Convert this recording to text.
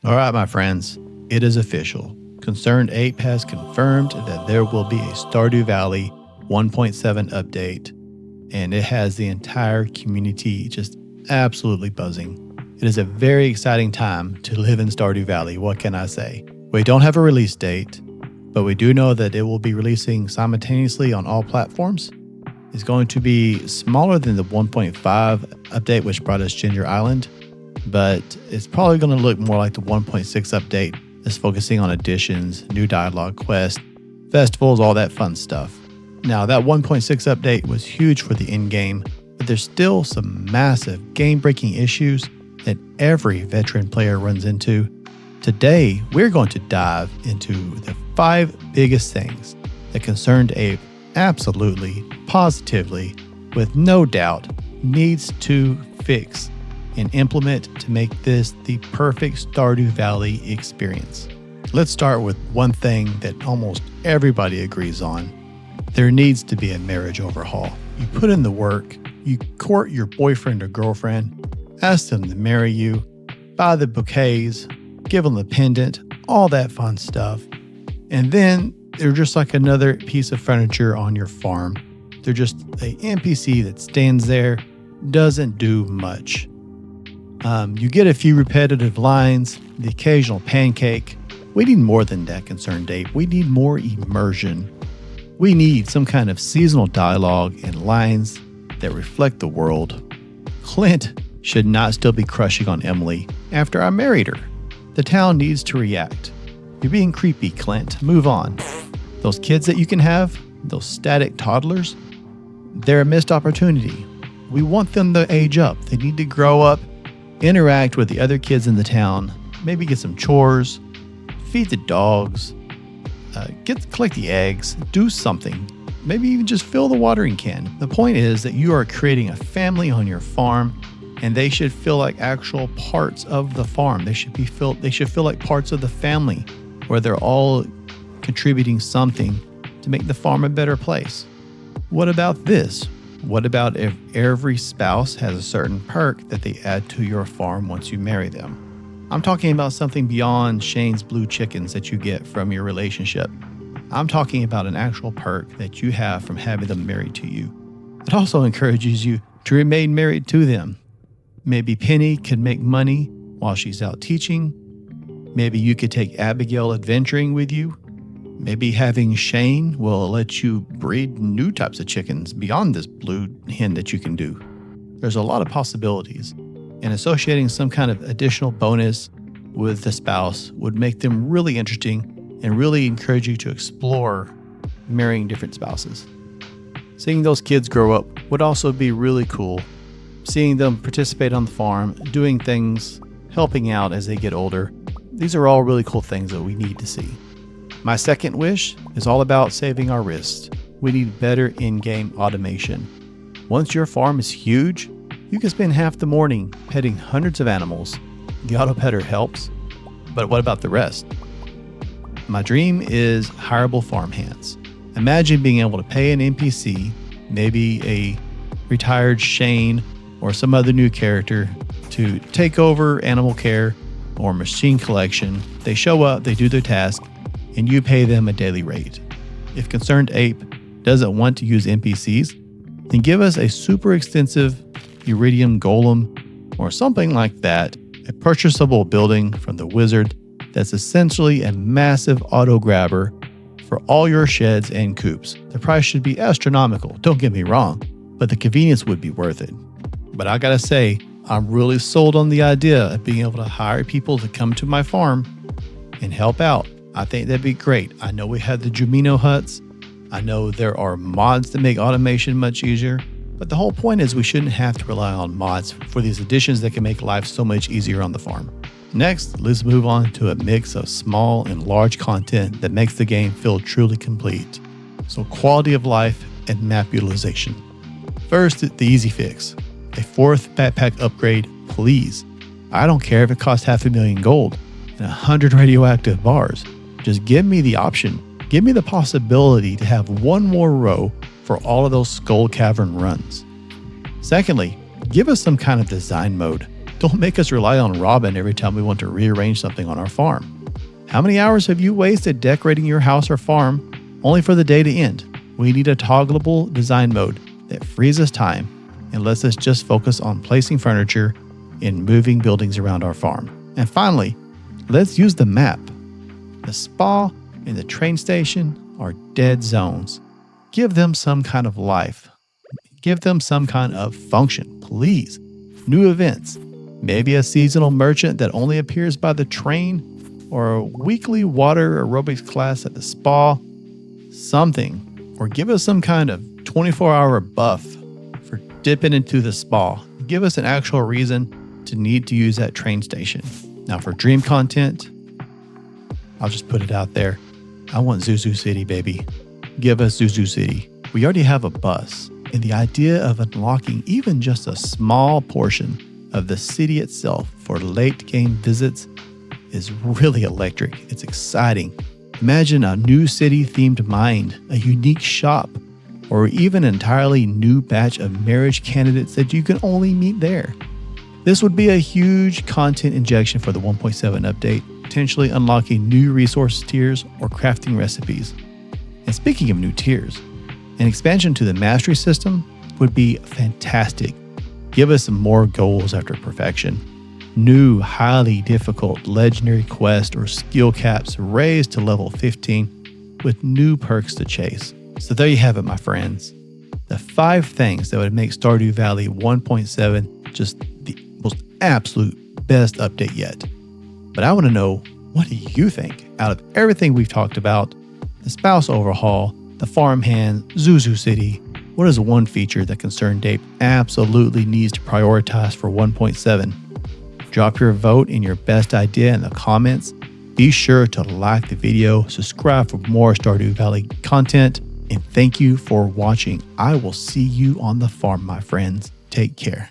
All right, my friends, it is official. ConcernedApe has confirmed that there will be a Stardew Valley 1.7 update, and it has the entire community just absolutely buzzing. It is a very exciting time to live in Stardew Valley, what can I say? We don't have a release date, but we do know that it will be releasing simultaneously on all platforms. It's going to be smaller than the 1.5 update, which brought us Ginger Island, but it's probably going to look more like the 1.6 update that's focusing on additions, new dialogue quests, festivals, all that fun stuff. Now, that 1.6 update was huge for the endgame, but there's still some massive game-breaking issues that every veteran player runs into. Today, we're going to dive into the 5 biggest things that ConcernedApe absolutely, positively, with no doubt, needs to fix and implement to make this the perfect Stardew Valley experience. Let's start with one thing that almost everybody agrees on. There needs to be a marriage overhaul. You put in the work, you court your boyfriend or girlfriend, ask them to marry you, buy the bouquets, give them the pendant, all that fun stuff. And then they're just like another piece of furniture on your farm. They're just an NPC that stands there, doesn't do much. You get a few repetitive lines, the occasional pancake. We need more than that, ConcernedApe. We need more immersion. We need some kind of seasonal dialogue and lines that reflect the world. Clint should not still be crushing on Emily after I married her. The town needs to react. You're being creepy, Clint. Move on. Those kids that you can have, those static toddlers, they're a missed opportunity. We want them to age up. They need to grow up, interact with the other kids in the town, maybe get some chores, feed the dogs, collect the eggs, do something. Maybe even just fill the watering can. The point is that you are creating a family on your farm, and they should feel like actual parts of the farm. They should feel like parts of the family, where they're all contributing something to make the farm a better place. What about this? What about if every spouse has a certain perk that they add to your farm once you marry them? I'm talking about something beyond Shane's blue chickens that you get from your relationship. I'm talking about an actual perk that you have from having them married to you. It also encourages you to remain married to them. Maybe Penny can make money while she's out teaching. Maybe you could take Abigail adventuring with you. Maybe having Shane will let you breed new types of chickens beyond this blue hen that you can do. There's a lot of possibilities, and associating some kind of additional bonus with the spouse would make them really interesting and really encourage you to explore marrying different spouses. Seeing those kids grow up would also be really cool. Seeing them participate on the farm, doing things, helping out as they get older. These are all really cool things that we need to see. My second wish is all about saving our wrists. We need better in-game automation. Once your farm is huge, you can spend half the morning petting hundreds of animals. The auto petter helps, but what about the rest? My dream is hireable farmhands. Imagine being able to pay an NPC, maybe a retired Shane or some other new character, to take over animal care or machine collection. They show up, they do their task, and you pay them a daily rate. If ConcernedApe doesn't want to use NPCs, then give us a super extensive Iridium Golem or something like that, a purchasable building from the wizard that's essentially a massive auto grabber for all your sheds and coops. The price should be astronomical, don't get me wrong, but the convenience would be worth it. But I gotta say, I'm really sold on the idea of being able to hire people to come to my farm and help out. I think that'd be great. I know we have the Jumino huts. I know there are mods that make automation much easier, but the whole point is we shouldn't have to rely on mods for these additions that can make life so much easier on the farm. Next, let's move on to a mix of small and large content that makes the game feel truly complete. So quality of life and map utilization. First, the easy fix. A 4th backpack upgrade, please. I don't care if it costs $500,000 gold and 100 radioactive bars. Just give me the option. Give me the possibility to have one more row for all of those Skull Cavern runs. Secondly, give us some kind of design mode. Don't make us rely on Robin every time we want to rearrange something on our farm. How many hours have you wasted decorating your house or farm only for the day to end? We need a toggleable design mode that frees us time and lets us just focus on placing furniture and moving buildings around our farm. And finally, let's use the map. The spa and the train station are dead zones. Give them some kind of life. Give them some kind of function, please. New events. Maybe a seasonal merchant that only appears by the train, or a weekly water aerobics class at the spa. Something. Or give us some kind of 24-hour buff for dipping into the spa. Give us an actual reason to need to use that train station. Now for dream content, I'll just put it out there. I want Zuzu City, baby. Give us Zuzu City. We already have a bus, and the idea of unlocking even just a small portion of the city itself for late game visits is really electric. It's exciting. Imagine a new city themed mind, a unique shop, or even an entirely new batch of marriage candidates that you can only meet there. This would be a huge content injection for the 1.7 update, potentially unlocking new resource tiers or crafting recipes. And speaking of new tiers, an expansion to the mastery system would be fantastic. Give us some more goals after perfection. New, highly difficult legendary quest or skill caps raised to level 15 with new perks to chase. So there you have it, my friends. The 5 things that would make Stardew Valley 1.7 just the most absolute best update yet. But I want to know, what do you think out of everything we've talked about? The spouse overhaul, the farmhand, Zuzu City. What is one feature that ConcernedApe absolutely needs to prioritize for 1.7? Drop your vote in your best idea in the comments. Be sure to like the video, subscribe for more Stardew Valley content, and thank you for watching. I will see you on the farm, my friends. Take care.